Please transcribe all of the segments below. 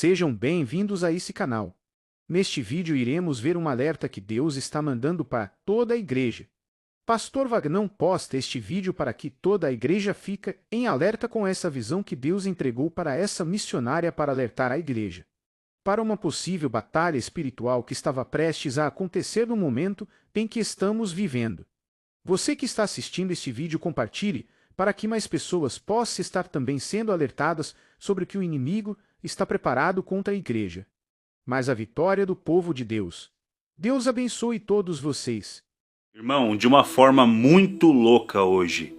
Sejam bem-vindos a esse canal. Neste vídeo iremos ver um alerta que Deus está mandando para toda a igreja. Pastor Vagnão posta este vídeo para que toda a igreja fique em alerta com essa visão que Deus entregou para essa missionária para alertar a igreja para uma possível batalha espiritual que estava prestes a acontecer no momento em que estamos vivendo. Você que está assistindo este vídeo, compartilhe para que mais pessoas possam estar também sendo alertadas sobre que o inimigo está preparado contra a igreja. Mas a vitória do povo de Deus. Deus abençoe todos vocês. Irmão, de uma forma muito louca hoje,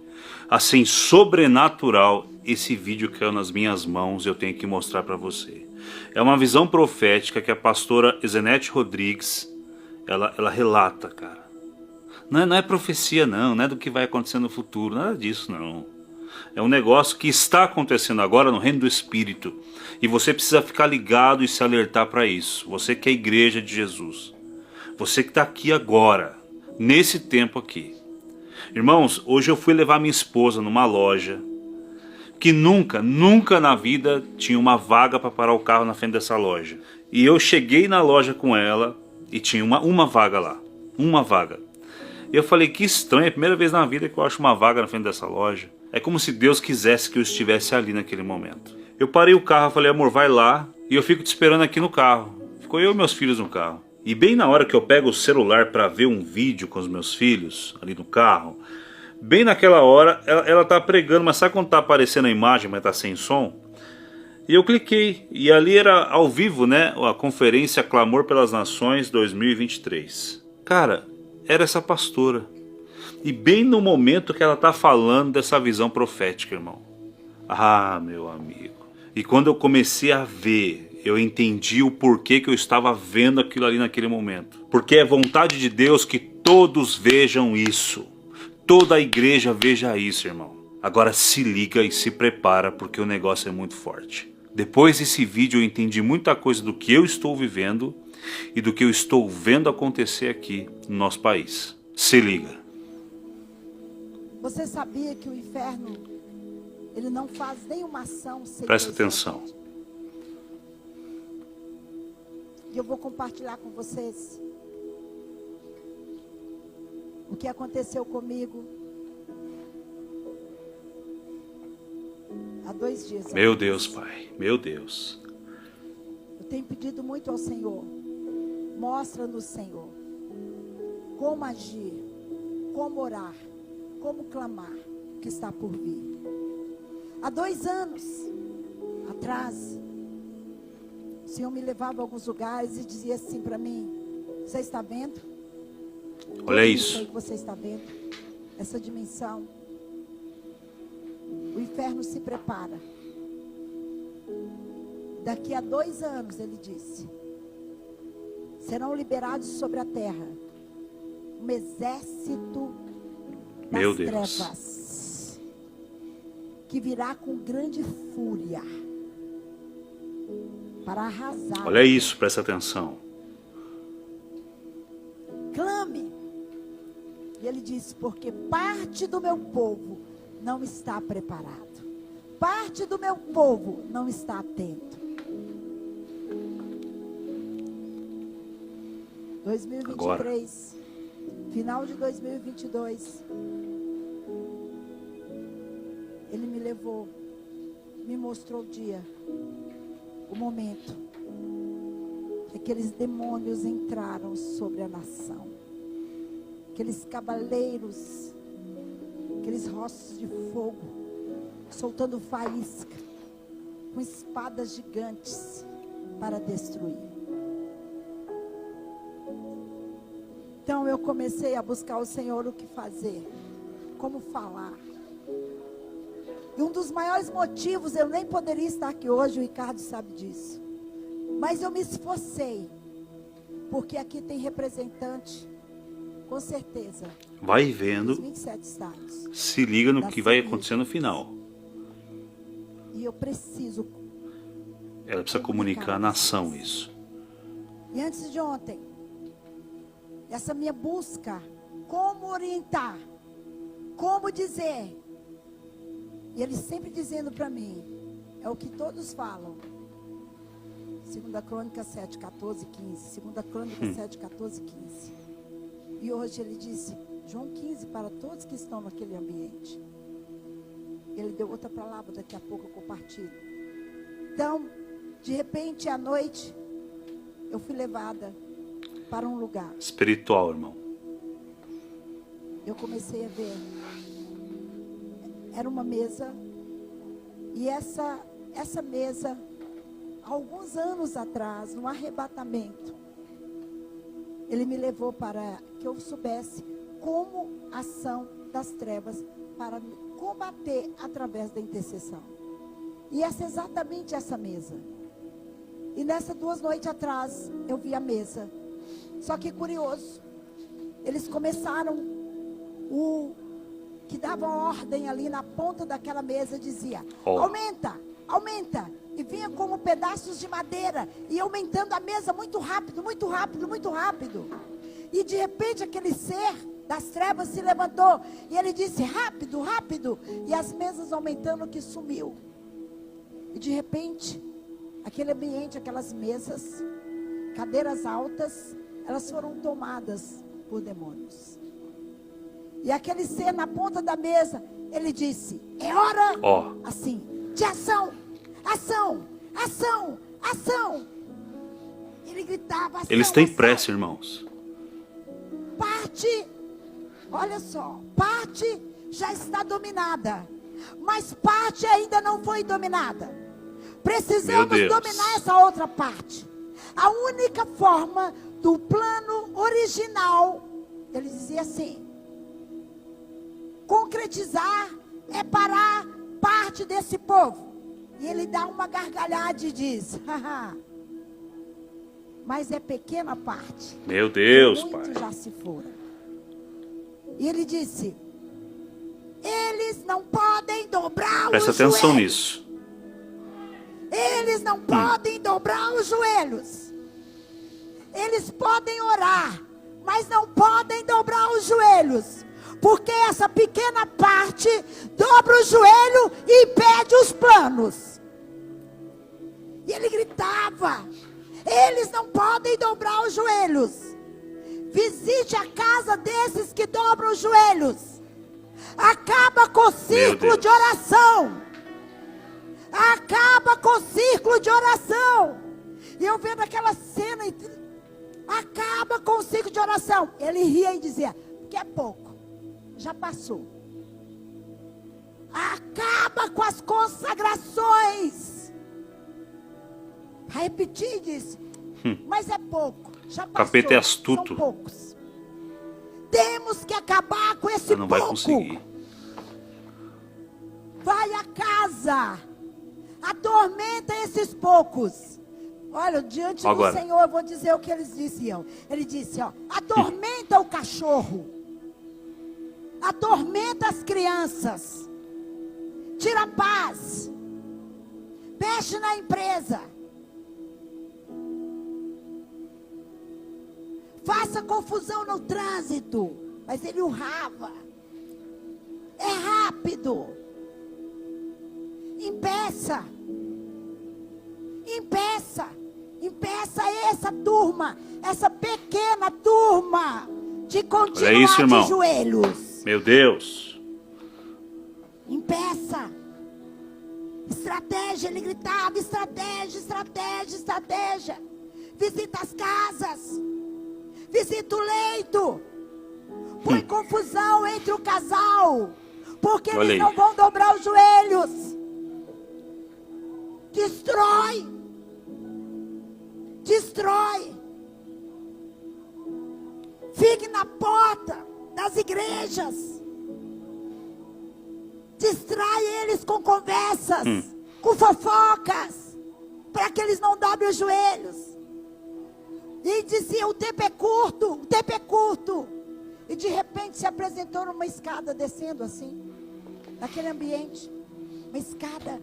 assim, sobrenatural, esse vídeo caiu nas minhas mãos e eu tenho que mostrar para você. É uma visão profética que a pastora Zenete Rodrigues, ela relata, cara. Não é profecia não é do que vai acontecer no futuro, nada disso não. É um negócio que está acontecendo agora no reino do Espírito. E você precisa ficar ligado e se alertar para isso. Você que é a igreja de Jesus. Você que está aqui agora, nesse tempo aqui. Irmãos, hoje eu fui levar minha esposa numa loja que nunca na vida tinha uma vaga para parar o carro na frente dessa loja. E eu cheguei na loja com ela e tinha uma vaga lá. Uma vaga. E eu falei, que estranho, é a primeira vez na vida que eu acho uma vaga na frente dessa loja. É como se Deus quisesse que eu estivesse ali naquele momento. Eu parei o carro, falei, amor, vai lá e eu fico te esperando aqui no carro. Ficou eu e meus filhos no carro. E bem na hora que eu pego o celular para ver um vídeo com os meus filhos ali no carro, bem naquela hora ela tá pregando, mas sabe quando tá aparecendo a imagem, mas tá sem som? E eu cliquei, e ali era ao vivo, né, a conferência Clamor pelas Nações 2023. Cara, era essa pastora. E bem no momento que ela tá falando dessa visão profética, irmão. Ah, meu amigo. E quando eu comecei a ver, eu entendi o porquê que eu estava vendo aquilo ali naquele momento. Porque é vontade de Deus que todos vejam isso. Toda a igreja veja isso, irmão. Agora se liga e se prepara, porque o negócio é muito forte. Depois desse vídeo eu entendi muita coisa do que eu estou vivendo e do que eu estou vendo acontecer aqui no nosso país. Se liga. Você sabia que o inferno, ele não faz nenhuma ação sem Presta atenção. E eu vou compartilhar com vocês o que aconteceu comigo há 2 dias. Meu Deus, Pai, meu Deus. Eu tenho pedido muito ao Senhor, mostra-nos, Senhor, como agir, como orar, como clamar o que está por vir. Há 2 anos atrás, o Senhor me levava a alguns lugares e dizia assim para mim, você está vendo? Olha isso. Aí que você está vendo, essa dimensão. O inferno se prepara. Daqui a 2 anos, ele disse, serão liberados sobre a terra um exército das trevas, que virá com grande fúria para arrasar. Olha isso, presta atenção. Clame. E ele disse, porque parte do meu povo não está preparado. Parte do meu povo não está atento. 2023, agora. Final de 2022, ele me levou, me mostrou o dia, o momento que aqueles demônios entraram sobre a nação. Aqueles cavaleiros, aqueles rostos de fogo, soltando faísca, com espadas gigantes para destruir. Então eu comecei a buscar o Senhor o que fazer, como falar. E um dos maiores motivos, eu nem poderia estar aqui hoje, o Ricardo sabe disso. Mas eu me esforcei, porque aqui tem representante, com certeza. Vai vendo, 27 estados. se liga no que vai acontecer no final. E eu preciso. Ela precisa comunicar à nação isso. E antes de ontem, essa minha busca, como orientar, como dizer, e ele sempre dizendo para mim, é o que todos falam, Segunda Crônica 7, 14, 15. Segunda Crônica 7, 14, 15. E hoje ele disse, João 15, para todos que estão naquele ambiente. Ele deu outra palavra, daqui a pouco eu compartilho. Então, de repente, à noite, eu fui levada para um lugar. Espiritual, irmão. Eu comecei a ver. Era uma mesa. E essa mesa, alguns anos atrás, no arrebatamento, ele me levou para que eu soubesse como a ação das trevas para me combater através da intercessão. E essa é exatamente essa mesa. E nessas 2 noites atrás, eu vi a mesa. Só que curioso, eles começaram, que davam ordem ali na ponta daquela mesa, dizia, aumenta, aumenta. E vinha como pedaços de madeira, e aumentando a mesa muito rápido, muito rápido, muito rápido. E de repente aquele ser das trevas se levantou, e ele disse, rápido, rápido. E as mesas aumentando, que sumiu. E de repente, aquele ambiente, aquelas mesas, cadeiras altas, elas foram tomadas por demônios. E aquele ser na ponta da mesa, ele disse, é hora, assim, de ação, ação, ação, ação. Ele gritava, ação, eles têm ação. pressa, irmãos. Parte, olha só, parte já está dominada, mas parte ainda não foi dominada. Precisamos dominar essa outra parte. A única forma do plano original, ele dizia assim, concretizar é parar parte desse povo. E ele dá uma gargalhada e diz, mas é pequena parte. Meu Deus, muitos Pai. já se foram. E ele disse, eles não podem dobrar Presta os atenção joelhos. nisso. Eles não podem dobrar os joelhos. Eles podem orar, mas não podem dobrar os joelhos. Porque essa pequena parte dobra o joelho e impede os planos. E ele gritava, eles não podem dobrar os joelhos. Visite a casa desses que dobram os joelhos. Acaba com o círculo de oração. Acaba com o círculo de oração. E eu vendo aquela cena, acaba com o círculo de oração. Ele ria e dizia, que é pouco, já passou. Acaba com as consagrações. Repeti e disse, mas é pouco, já passou. Capeta é astuto. São poucos. Temos que acabar com esse pouco. Não vai conseguir. Vai a casa, atormenta esses poucos. Olha, diante do Senhor, eu vou dizer o que eles diziam. Ele disse, ó, atormenta o cachorro. Atormenta as crianças. Tira a paz. Mexe na empresa. Faça confusão no trânsito. Mas ele urrava. É rápido. Impeça. Impeça. Impeça essa turma. Essa pequena turma. De continuar de joelhos. Meu Deus. Impeça. Estratégia, ele gritava, estratégia, estratégia, estratégia. Visita as casas. Visita o leito. Põe confusão entre o casal. Porque eles não vão dobrar os joelhos. Destrói. Destrói. Fique na porta das igrejas. Distrai eles com conversas, com fofocas, para que eles não dobrem os joelhos. E dizia, o tempo é curto, o tempo é curto. E de repente se apresentou numa escada, descendo assim, naquele ambiente, uma escada.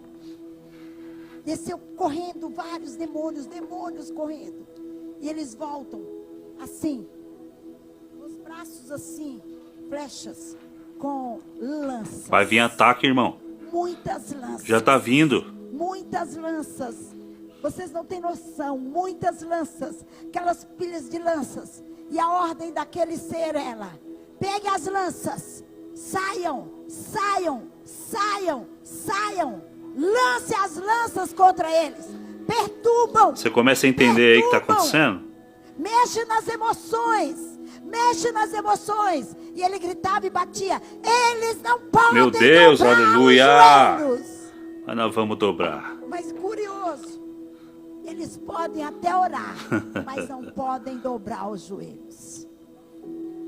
Desceu correndo, vários demônios correndo. E eles voltam, assim, os braços assim, flechas, com lanças. Vai vir ataque, irmão. Muitas lanças. Já está vindo. Muitas lanças. Vocês não têm noção, muitas lanças, aquelas pilhas de lanças. E a ordem daquele ser era: pegue as lanças, saiam, saiam, saiam, saiam. Lance as lanças contra eles. Perturbam. Você começa a entender aí o que está acontecendo? Mexe nas emoções. Mexe nas emoções. E ele gritava e batia: eles não podem. Meu Deus, dobrar aleluia. os joelhos. Mas nós vamos dobrar. Mas curioso, eles podem até orar, mas não podem dobrar os joelhos.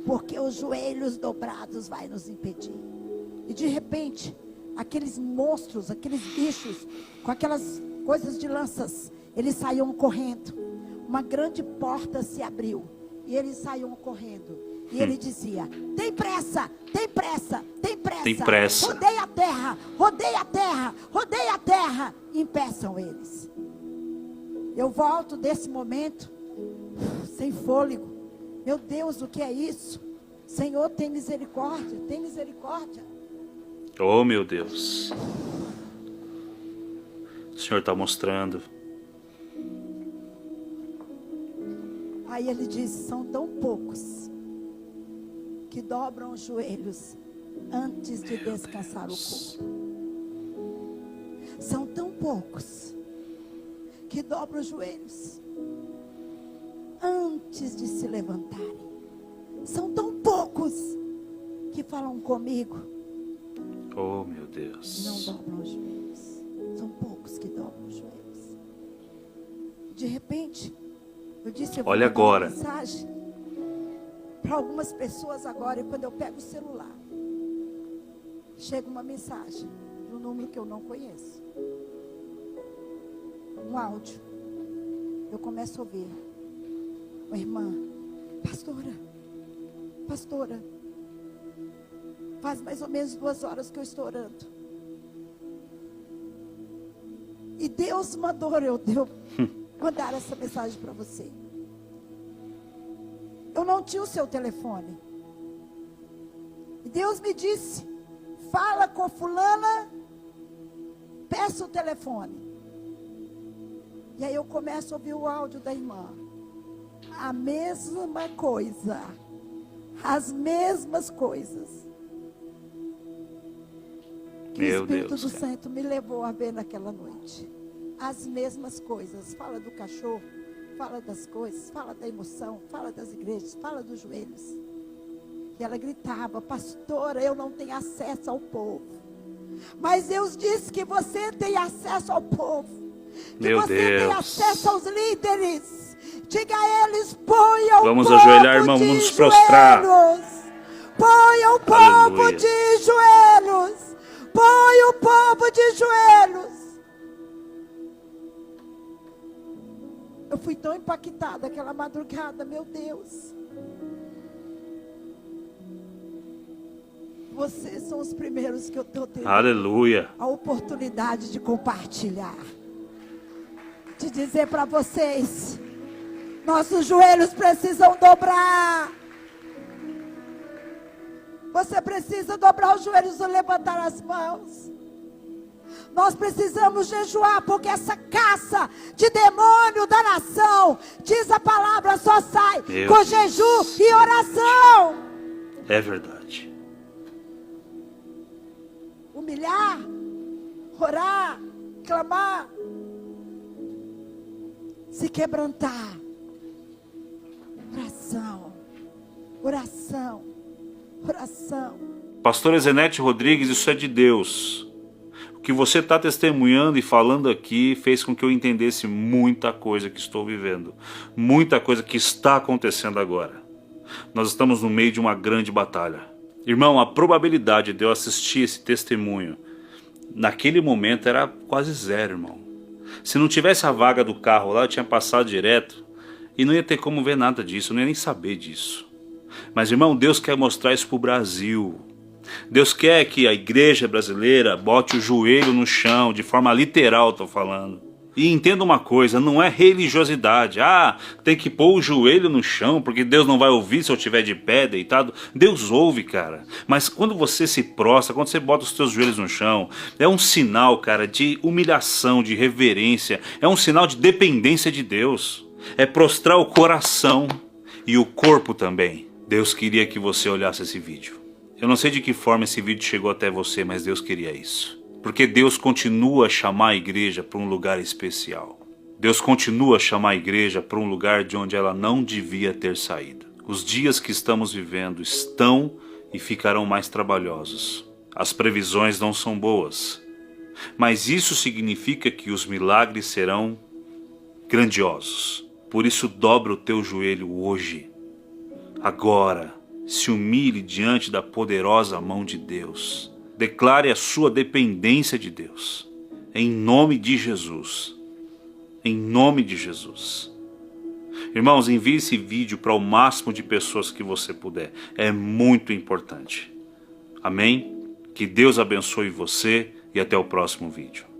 Porque os joelhos dobrados vai nos impedir. E de repente, aqueles monstros, aqueles bichos, com aquelas coisas de lanças, eles saíam correndo. Uma grande porta se abriu e eles saíam correndo. E ele dizia: tem pressa, tem pressa, tem pressa. Tem pressa. Rodeia a terra, rodeia a terra, rodeia a terra. Impeçam eles. Eu volto desse momento sem fôlego. Meu Deus, o que é isso? Senhor, tem misericórdia, tem misericórdia. Oh, meu Deus. O Senhor está mostrando. Aí ele disse: são tão poucos que dobram os joelhos antes de descansar o corpo. São tão poucos que dobram os joelhos antes de se levantarem. São tão poucos que falam comigo. Oh, meu Deus. Não dobram os joelhos. São poucos que dobram os joelhos. De repente, eu disse: eu vou olha mandar agora. uma mensagem para algumas pessoas agora. E quando eu pego o celular, chega uma mensagem de um número que eu não conheço. Um áudio. Eu começo a ouvir: ô irmã, pastora, faz mais ou menos 2 horas que eu estou orando. E Deus mandou eu mandar essa mensagem para você. Eu não tinha o seu telefone. E Deus me disse: fala com fulana, peça o telefone. E aí eu começo a ouvir o áudio da irmã. A mesma coisa. As mesmas coisas. Que Meu o Espírito Deus, do cara. Santo me levou a ver naquela noite. As mesmas coisas. Fala do cachorro, fala das coisas, fala da emoção, fala das igrejas, fala dos joelhos. E ela gritava: pastora, eu não tenho acesso ao povo. Mas Deus disse que você tem acesso ao povo. Que Meu você tem Deus. acesso aos líderes. Diga a eles: ponham Vamos o povo ajoelhar, irmão, de vamos nos prostrar. joelhos. Ponham o povo Aleluia. de joelhos. Ponham o povo de joelhos. Eu fui tão impactada aquela madrugada, meu Deus. Vocês são os primeiros que eu estou tendo Aleluia. a oportunidade de compartilhar. De dizer para vocês: nossos joelhos precisam dobrar. Você precisa dobrar os joelhos ou levantar as mãos. Nós precisamos jejuar, porque essa caça de demônio da nação, diz a palavra, só sai Meu com Deus. jejum e oração. É verdade. Humilhar, orar, clamar, se quebrantar. Oração, oração, oração. Pastora Zenete Rodrigues, isso é de Deus. O que você está testemunhando e falando aqui fez com que eu entendesse muita coisa que estou vivendo. Muita coisa que está acontecendo agora. Nós estamos no meio de uma grande batalha. Irmão, a probabilidade de eu assistir esse testemunho naquele momento era quase zero, irmão. Se não tivesse a vaga do carro lá, eu tinha passado direto e não ia ter como ver nada disso, eu não ia nem saber disso. Mas, irmão, Deus quer mostrar isso para o Brasil. Deus quer que a igreja brasileira bote o joelho no chão, de forma literal, estou falando. E entenda uma coisa, não é religiosidade. Ah, tem que pôr o joelho no chão, porque Deus não vai ouvir se eu estiver de pé, deitado. Deus ouve, cara. Mas quando você se prostra, quando você bota os seus joelhos no chão, é um sinal, cara, de humilhação, de reverência. É um sinal de dependência de Deus. É prostrar o coração e o corpo também. Deus queria que você olhasse esse vídeo. Eu não sei de que forma esse vídeo chegou até você, mas Deus queria isso. Porque Deus continua a chamar a igreja para um lugar especial. Deus continua a chamar a igreja para um lugar de onde ela não devia ter saído. Os dias que estamos vivendo estão e ficarão mais trabalhosos. As previsões não são boas. Mas isso significa que os milagres serão grandiosos. Por isso dobra o teu joelho hoje. Agora, se humilhe diante da poderosa mão de Deus. Declare a sua dependência de Deus. Em nome de Jesus. Em nome de Jesus. Irmãos, envie esse vídeo para o máximo de pessoas que você puder. É muito importante. Amém? Que Deus abençoe você e até o próximo vídeo.